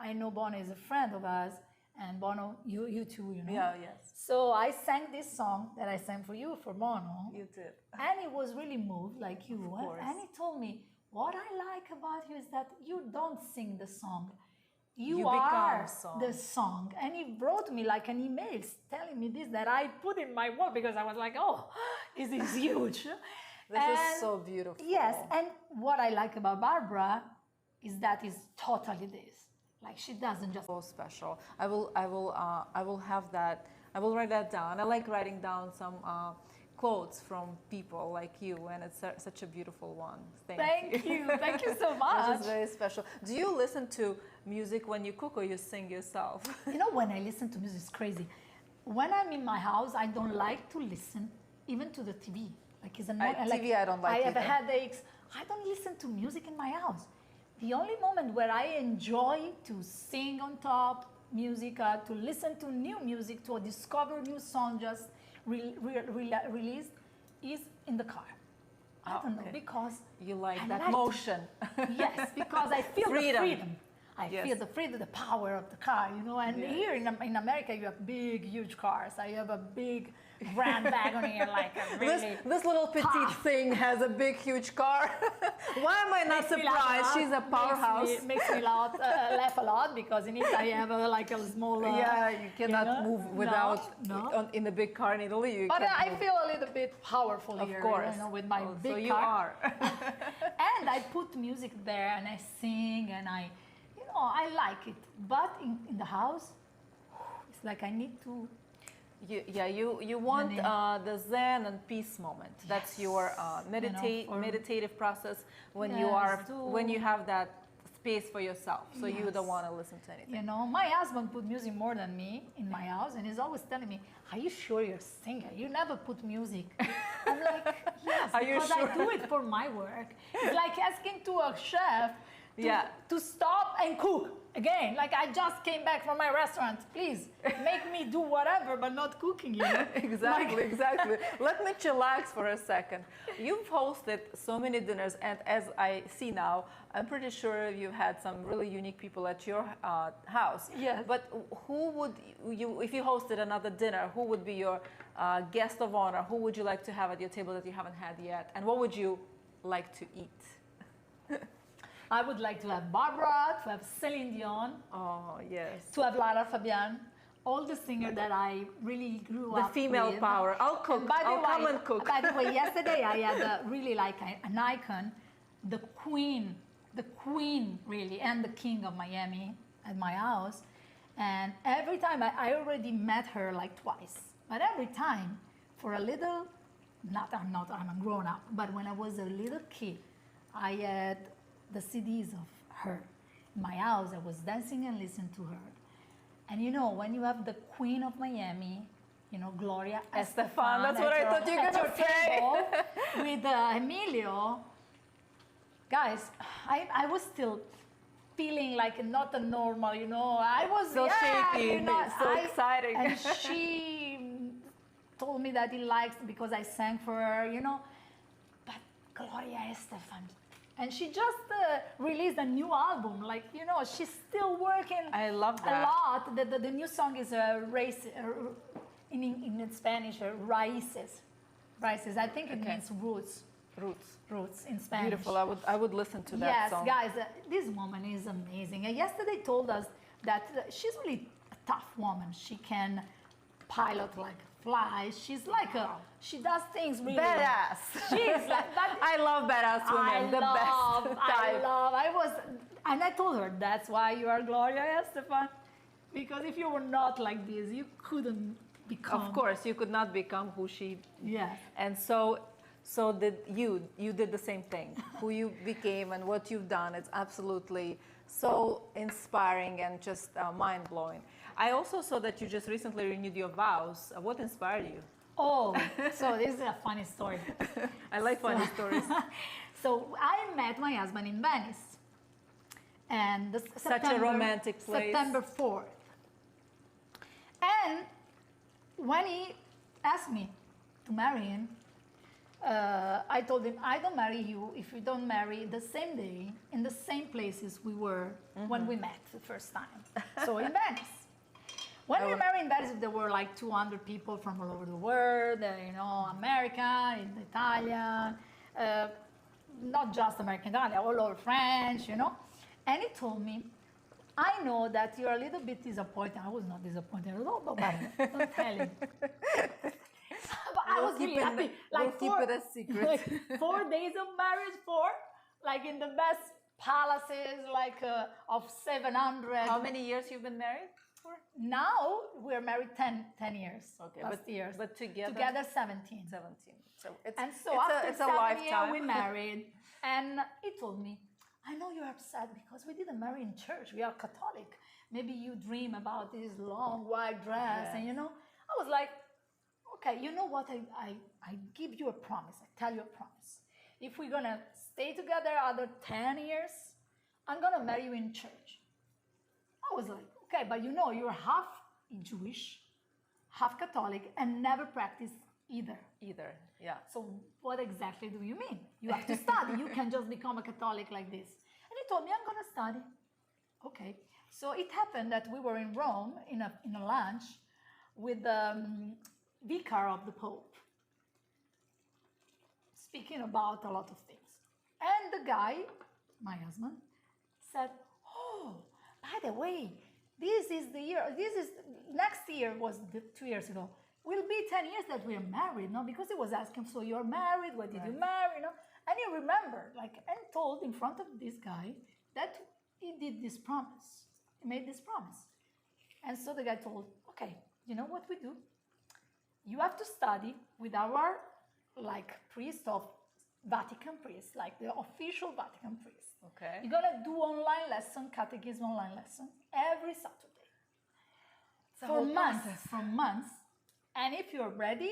I know Bono is a friend of ours, and Bono, you too, Yeah, yes. So I sang this song that I sang for you, for Bono. You did. And he was really moved, like you. course. And he told me, what I like about you is that you don't sing the song. You become are song. the song. And he wrote me like an email telling me this, that I put in my work because I was like, oh, this is huge. This is so beautiful. Yes, and what I like about Barbara is that is totally this. Like she doesn't just. So special. I will have that. I will write that down. I like writing down some quotes from people like you, and it's such a beautiful one. Thank you. Thank you so This much. is very special. Do you listen to music when you cook, or you sing yourself? When I listen to music, it's crazy. When I'm in my house, I don't like to listen even to the TV. Like it's TV I don't like I have either. headaches. I don't listen to music in my house. The only moment where I enjoy to sing on top music, to listen to new music, to discover new song just released is in the car. I don't know, okay. because You like I that like motion. Yes, because I feel Freedom. the freedom. I Yes. feel the freedom, the power of the car, And Yes. here in America, you have big, huge cars. I have a big Grand Wagoneer, like a really This little petite tough. thing has a big, huge car. Why am I not Makes me laugh surprised? lot. She's a powerhouse. Makes me laugh a lot because in Italy I have a small. Yeah, you cannot move without No. in a big car in Italy. You But can't I move. feel a little bit powerful Of here, course. with my Oh, big so you car. are. And I put music there and I sing and I like it. But in the house, it's like I need to. You want the Zen and peace moment. That's your meditative process when when you have that space for yourself. So you don't want to listen to anything. My husband put music more than me in my house, and he's always telling me, "Are you sure you're a singer? You never put music." I'm like, "Yes, Are you because sure? I do it for my work." It's like asking to a chef to stop and cook again. Like I just came back from my restaurant. Please make me do whatever, but not cooking. Exactly. Let me chillax for a second. You've hosted so many dinners, and as I see now, I'm pretty sure you've had some really unique people at your house. Yes. But who would if you hosted another dinner, who would be your guest of honor? Who would you like to have at your table that you haven't had yet? And what would you like to eat? I would like to have Barbara, to have Celine Dion, Oh, yes. to have Lara Fabian, all the singers that I really grew up with. The female power. I'll cook. I'll come and cook. By the way, yesterday I had really like an icon, the queen really, and the king of Miami, at my house, and every time I already met her like twice, but every time for a little, I'm a grown up, but when I was a little kid, I had the CDs of her in my house. I was dancing and listening to her. And you know, when you have the Queen of Miami, you know, Gloria Estefan, that's what I thought you were gonna say. With Emilio, guys, I was still feeling like not a normal, you know. I was So shaky, you know, so exciting. And she told me that he likes because I sang for her, you know. But Gloria Estefan, and she just released a new album. Like, you know, she's still working. I love that. A lot. The new song is race in Spanish, raíces. Raíces. I think it means roots. Roots in Spanish. Beautiful. I would listen to that yes, song. guys, this woman is amazing. And yesterday told us that she's really a tough woman. She can pilot like flies. She's like she does things really Badass. She's like that. I love badass women. And I told her that's why you are Gloria Estefan, because if you were not like this, you couldn't become. Of course, you could not become who she. Yes. And so did you. You did the same thing. Who you became and what you've done. It's absolutely so inspiring and just mind blowing. I also saw that you just recently renewed your vows. What inspired you? Oh, so this is a funny story. I like funny stories. So I met my husband in Venice, and Such a romantic place. September 4th. And when he asked me to marry him, I told him, I don't marry you if you don't marry the same day in the same places we were when we met the first time. So in Venice. When we married in Venice, there were like 200 people from all over the world, you know, American, Italian, not just American, Italian, all over French, you know. And he told me, I know that you're a little bit disappointed. I was not disappointed at all, but don't tell him. But I was really happy. Like we'll keep it a secret. Like 4 days of marriage, like in the best palaces, like of 700. How many years you've been married for? Now we're married 10 years. Okay, last years. But together? Together 17. 17. So it's, And so after it's a 7 lifetime. years we married, and he told me, I know you're upset because we didn't marry in church. We are Catholic. Maybe you dream about this long white dress, and you know. I was like, okay, you know what? I give you a promise. I tell you a promise. If we're gonna stay together other 10 years, I'm gonna marry you in church. I was like, okay, but you know, you're half Jewish, half Catholic, and never practice either. Yeah. So what exactly do you mean? You have to study. You can just become a Catholic like this. And he told me, I'm gonna study. Okay. So it happened that we were in Rome in a lunch with the vicar of the Pope, speaking about a lot of things. And the guy, my husband, said, oh, by the way, this is next year was 2 years ago, will be 10 years that we are married, no? Because he was asking, so you're married, why did you marry, you know? And he remembered, and told in front of this guy that he did this promise, he made this promise. And so the guy told, okay, you know what we do? You have to study with our, priest of Vatican priest, like the official Vatican priest. Okay. You're gonna do online lesson, catechism online lesson, every Saturday. For months. And if you're ready,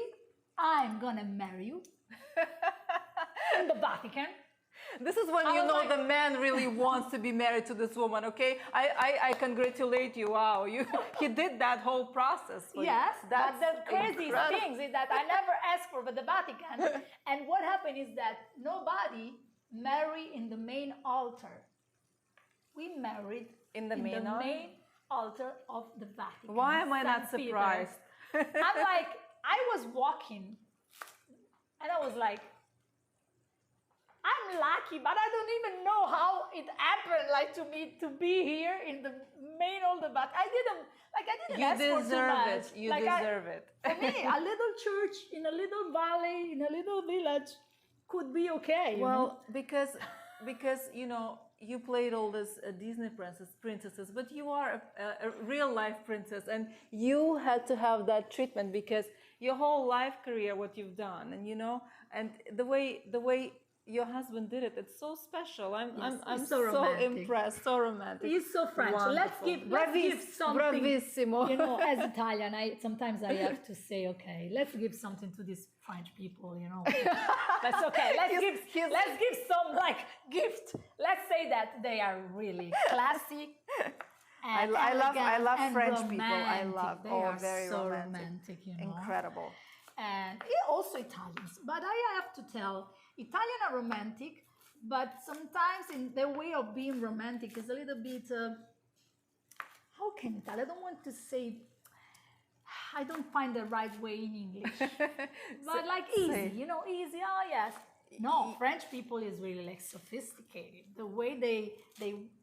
I'm gonna marry you in the Vatican. This is when you know the man really wants to be married to this woman, okay? I congratulate you. Wow, he did that whole process for yes, you. but the crazy thing is that I never asked for the Vatican. And what happened is that nobody married in the main altar. We married in the main altar of the Vatican. Why am I not St. surprised? I'm like, I was walking and I was like, I'm lucky, but I don't even know how it happened, to me to be here in the main altar. But I didn't ask for too much. You deserve it. For me, a little church in a little valley, in a little village, could be okay. Well, because because you know you played all this Disney princesses, but you are a real life princess, and you had to have that treatment because your whole life career, what you've done, and you know, and the way your husband did it, it's so special. I'm so romantic. impressed, so romantic. He's so French. Let's give something. Bravissimo. You know, as Italian, sometimes I have to say, okay, let's give something to these French people. You know, that's okay. Let's give some like gift. Let's say that they are really classy. I love French people. I love they are very so romantic. you know. Incredible. And also Italians. But I have to tell, Italian are romantic, but sometimes in their way of being romantic is a little bit, how can I tell? I don't want to say, I don't find the right way in English. But like easy, you know, easy, oh yes. No, French people is really like sophisticated. The way they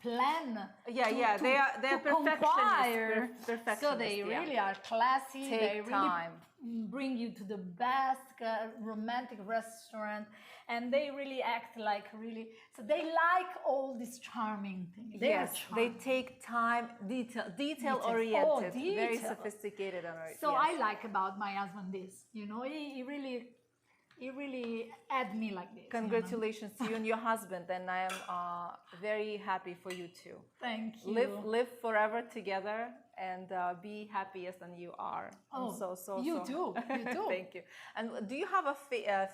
plan. They're perfectionists. So they really are classy. They time. really bring you to the best romantic restaurant, and they really act like really. So they like all these charming things. They take time, detail oriented, very sophisticated and oriented. So I like about my husband this. You know, he really had me like this. Congratulations to you and your husband, and I am very happy for you too. Thank you. Live forever together and be happiest than you are. Oh, so you do. Thank you. And do you have a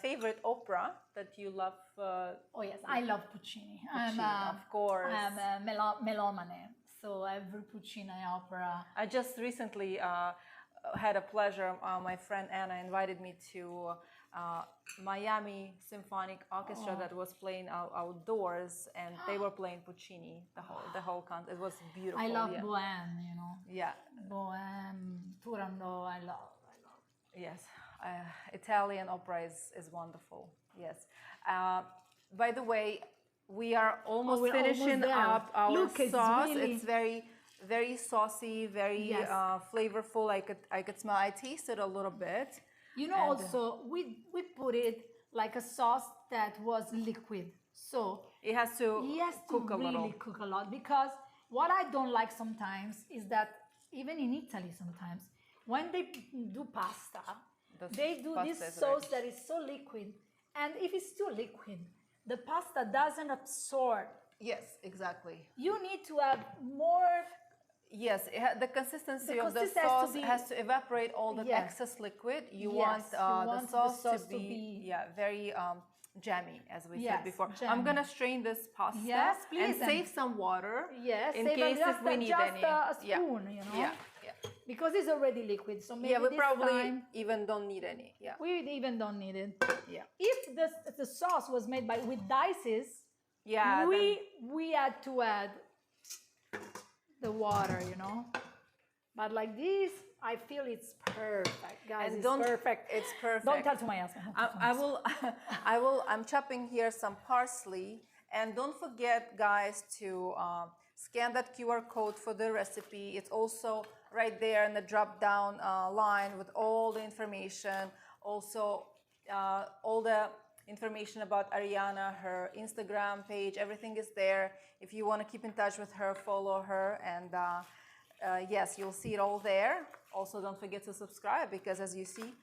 favorite opera that you love? Oh yes, I love Puccini. Of course. I'm a melomane, so every Puccini opera. I just recently had a pleasure. My friend Anna invited me to Miami Symphonic Orchestra that was playing outdoors, and they were playing Puccini the whole concert. It was beautiful. I love Bohème, you know. Yeah. Bohème, Turandot, I love. Yes, Italian opera is wonderful. Yes. By the way, we are almost finishing up our sauce. It's very saucy, very flavorful. I could smell. I tasted a little bit. You know, also we put it like a sauce that was liquid, so it has to cook a little. Cook a lot, because what I don't like sometimes is that even in Italy sometimes when they do pasta, they do this sauce that is so liquid, and if it's too liquid, the pasta doesn't absorb. Yes, exactly. You need to have more. Yes, the consistency of the sauce has to evaporate all the excess liquid. You want the sauce to be very jammy, as we said before. Jammy. I'm gonna strain this pasta and save some water in case if we need any. A spoon, you know. Yeah. Because it's already liquid, so maybe we probably even don't need any. Yeah. We even don't need it. Yeah. If the sauce was made with dices, we had to add the water, you know. But like this, I feel it's perfect, guys. And it's perfect. It's perfect. Don't tell to my husband. I'm chopping here some parsley, and don't forget, guys, to scan that QR code for the recipe. It's also right there in the drop-down line with all the information. Also, all the information about Arianna, her Instagram page, everything is there. If you want to keep in touch with her, follow her, and yes, you'll see it all there. Also, don't forget to subscribe, because as you see,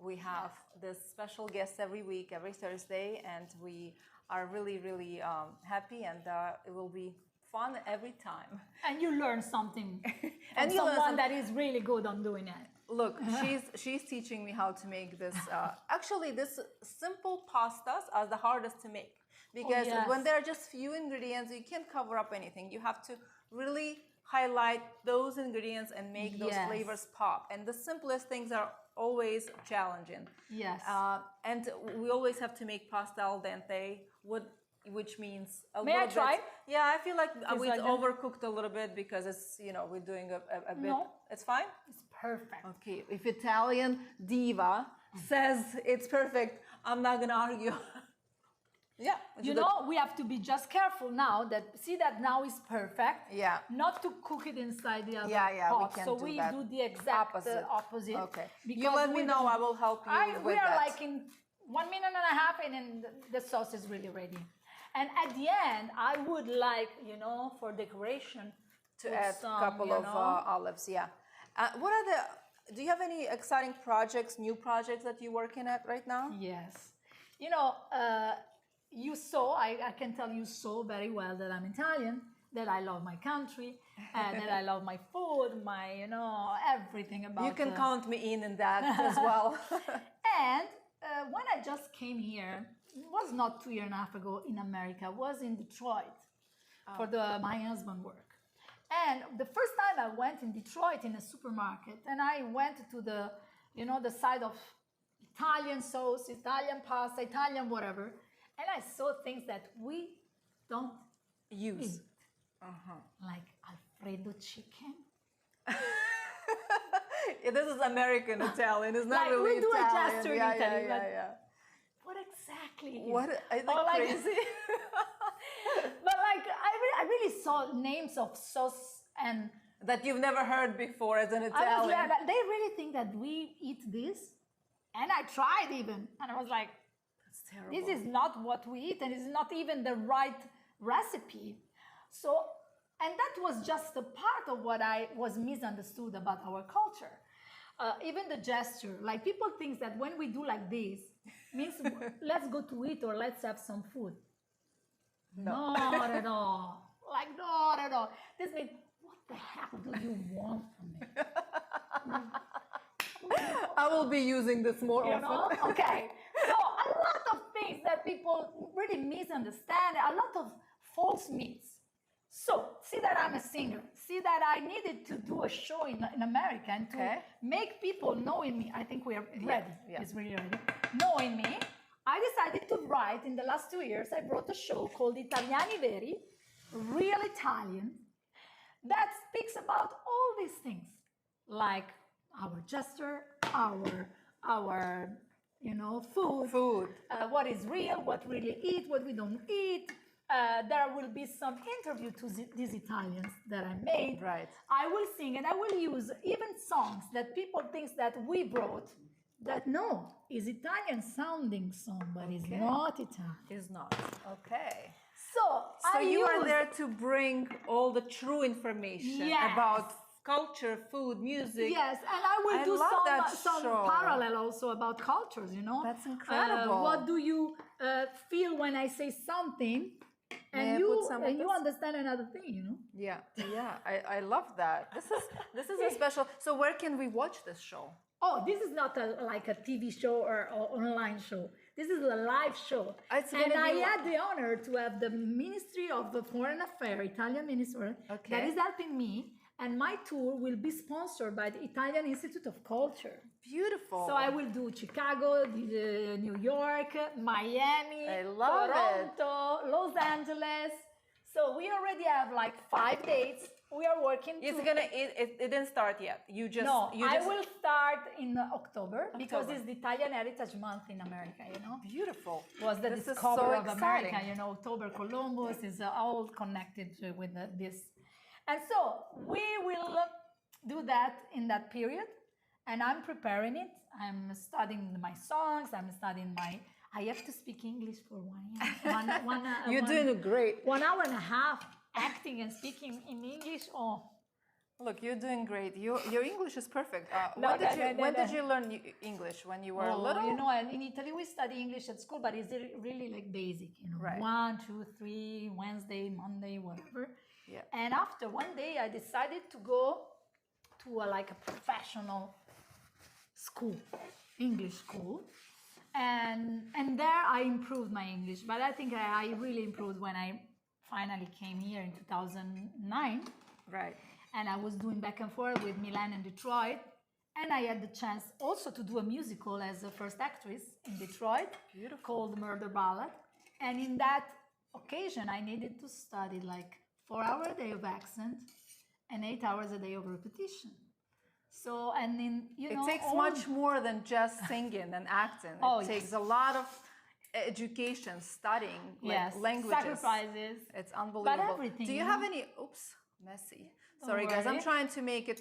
we have this special guest every week, every Thursday, and we are really, really happy, and it will be fun every time. And you learn something and someone that is really good on doing it. Look, she's teaching me how to make this. Actually, this simple pastas are the hardest to make, because when there are just few ingredients, you can't cover up anything. You have to really highlight those ingredients and make those flavors pop. And the simplest things are always challenging. Yes. And we always have to make pasta al dente, which means a little bit. May I try? Yeah, I feel like we overcooked a little bit, because it's, you know, we're doing a bit. No. It's fine? It's perfect. Okay, if Italian diva says it's perfect, I'm not gonna argue. Yeah. You know, we have to be just careful now that now is perfect. Yeah. Not to cook it inside the other we pot. can so do we that. do the exact opposite. Okay. You let me know, I will help you with that. We are like in 1 minute and a half, and then the sauce is really ready. And at the end, I would like, for decoration, To put add some, a couple of olives, yeah. What are do you have any exciting projects, new projects that you're working at right now? Yes. You saw, I can tell you so very well that I'm Italian, that I love my country, that I love my food, everything about You can count me in that as well. And when I just came here, it was not 2 years and a half ago in America, I was in Detroit for my husband work. And the first time I went in Detroit in a supermarket, and I went to the side of Italian sauce, Italian pasta, Italian whatever, and I saw things that we don't Use. eat. Like Alfredo chicken. This is American Italian. It's not Like, really we do a Italian. gesture in yeah, Italy, yeah, but- yeah. What exactly? What? I think Or like- crazy. But like, I really saw names of sauce and That you've never heard before as an I was Italian. like, they really think that we eat this? And I tried even. And I was like, That's terrible. this is not what we eat, and it's not even the right recipe. So, and that was just a part of what I was misunderstood about our culture. Even the gesture, like people think that when we do like this, means let's go to eat or let's have some food. No. Not at all. Like, not at all. This means, what the heck do you want from me? I will be using this more often. Okay. So a lot of things that people really misunderstand, a lot of false myths. So see that I'm a singer, see that I needed to do a show in America and to make people knowing me. I think we are ready. Yeah. It's really ready. Knowing me, I decided to write in the last 2 years. I brought a show called Italiani Veri, Real Italian, that speaks about all these things, like our gesture, our food, what is real, what really eat, what we don't eat. There will be some interview to these Italians that I made. Right. I will sing and I will use even songs that people think that we brought that no, is Italian sounding song, but it's not Italian. Is not. Okay. So you are there to bring all the true information Yes. about culture, food, music. Yes, and I will do love that some show. parallel also about cultures, That's incredible. What do you feel when I say something? May I And put some of you this? understand another thing, Yeah, I love that. This is a special. So where can we watch this show? Oh, this is not like a TV show or online show. This is a live show. It's And gonna I be- had the honor to have the Ministry of the Foreign Affairs, Italian Ministry, that is helping me. And my tour will be sponsored by the Italian Institute of Culture. Beautiful. So I will do Chicago, New York, Miami, I love Toronto, Los Angeles. So we already have like 5 dates. We are working. It didn't start yet. I will start in October because it's the Italian Heritage Month in America. Beautiful. Was the This is discovery so of exciting. America. October Columbus is all connected with this. And so we will do that in that period. And I'm preparing it. I'm studying my songs. I'm studying I have to speak English for 1 year. You're doing great. 1 hour and a half acting and speaking in English. Oh, Look, you're doing great. Your English is perfect. No, When did you learn English? When you were little? In Italy we study English at school, but it's really like basic, Right. 1, 2, 3, Wednesday, Monday, whatever. Yeah. And after one day, I decided to go to a professional school, English school, and there I improved my English. But I think I really improved when I finally came here in 2009. Right. And I was doing back and forth with Milan and Detroit. And I had the chance also to do a musical as a first actress in Detroit. Beautiful. Called Murder Ballad. And in that occasion, I needed to study 4 hours a day of accent and 8 hours a day of repetition. So, and then, It takes much more than just singing and acting. It takes a lot of education, studying, languages. Sacrifices. It's unbelievable. But everything. Do you have any? Oops, messy. Sorry, guys. I'm worry. trying to make it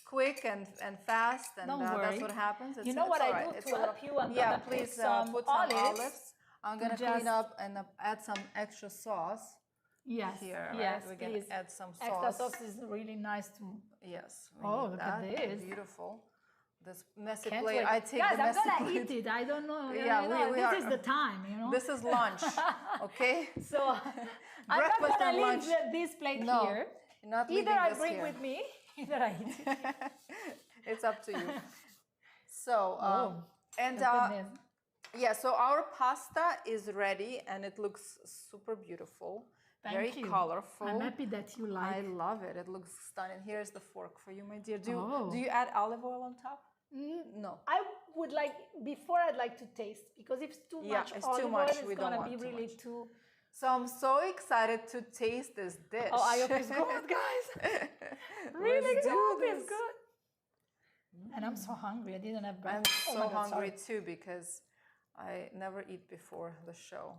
quick and fast, and Don't worry. that's what happens. You know what all I right. do It's to all help right. you? I'm Yeah, gonna please put some put some olives. olives. I'm gonna clean up and add some extra sauce. Yes, Here, right? yes, We're gonna please. add some sauce. Extra sauce is really nice to. Yes. We Oh, need look that. at this. Beautiful. This messy Can't plate. wait. I take Guys, the I'm messy gonna plate. eat it. I don't know. Yeah, we this are. is the time, you know. This is lunch. Okay. So I'm not Breakfast gonna and leave lunch. This plate No, here. you're not Either leaving I this bring here. with me, either I eat it. It's up to you. So, and Goodness. yeah, so our pasta is ready and it looks super beautiful. Thank very you. colorful. I'm happy that you like. I love it. It looks stunning. Here's the fork for you, my dear. Do Oh. you add olive oil on top? No. I would like before I'd like to taste because if it's too Yeah, much it's olive too much. oil, We it's don't gonna want be too really much. too. So I'm so excited to taste this dish. Oh, I hope it's good, guys. Really, Let's I do hope this. it's good. And I'm so hungry. I didn't have I'm breakfast. so Oh my God, hungry sorry. too because I never eat before the show.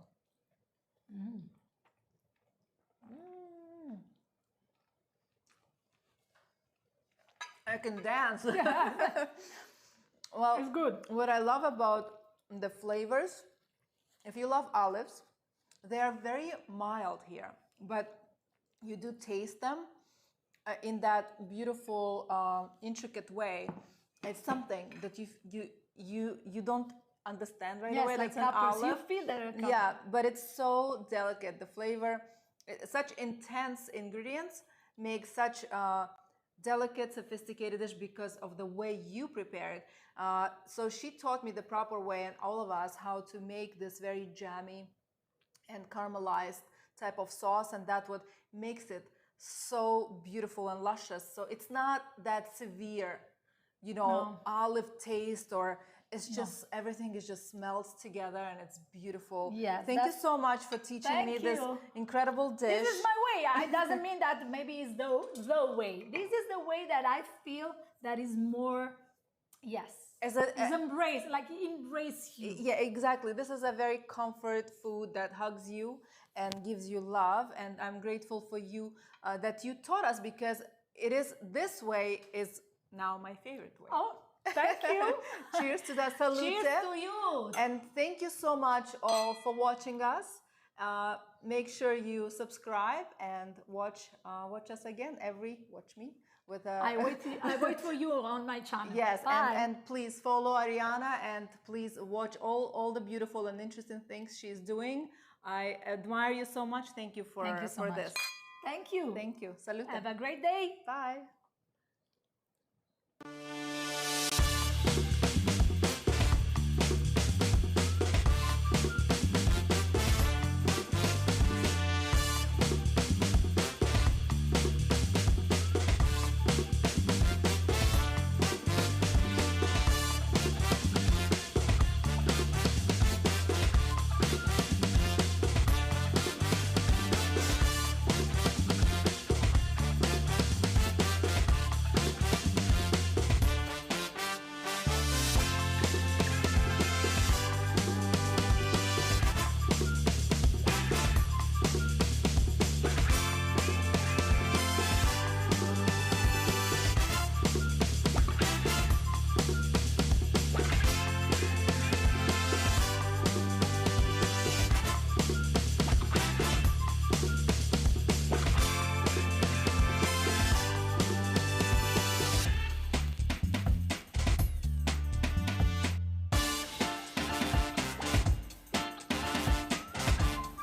I can dance. Well, It's good. what I love about the flavors, if you love olives, they are very mild here, but you do taste them in that beautiful, intricate way. It's something that you don't understand right Yes, away. like That's an peppers. You olive. feel that they're peppers. Yeah, but it's so delicate. The flavor, such intense ingredients make such delicate, sophisticated dish because of the way you prepare it. So she taught me the proper way, and all of us, how to make this very jammy and caramelized type of sauce, and that's what makes it so beautiful and luscious. So it's not that severe, No. olive taste, or it's just everything is just smells together and it's beautiful. Yes, Thank you that's- so much for teaching me Thank this you. incredible dish. This is my way. It doesn't mean that maybe it's the way. This is the way that I feel that is more, yes. As a- it's embrace you. Yeah, exactly. This is a very comfort food that hugs you and gives you love. And I'm grateful for you that you taught us, because it is this way is now my favorite way. Oh, thank you. Cheers to that. Salute. Cheers to you. And thank you so much all for watching us. Make sure you subscribe and watch us again. Watch me with a. I wait for you on my channel. Yes, Bye. and please follow Arianna, and please watch all the beautiful and interesting things she's doing. I admire you so much. Thank you for Thank you so much. this. Thank you. Thank you. Salute. Have a great day. Bye.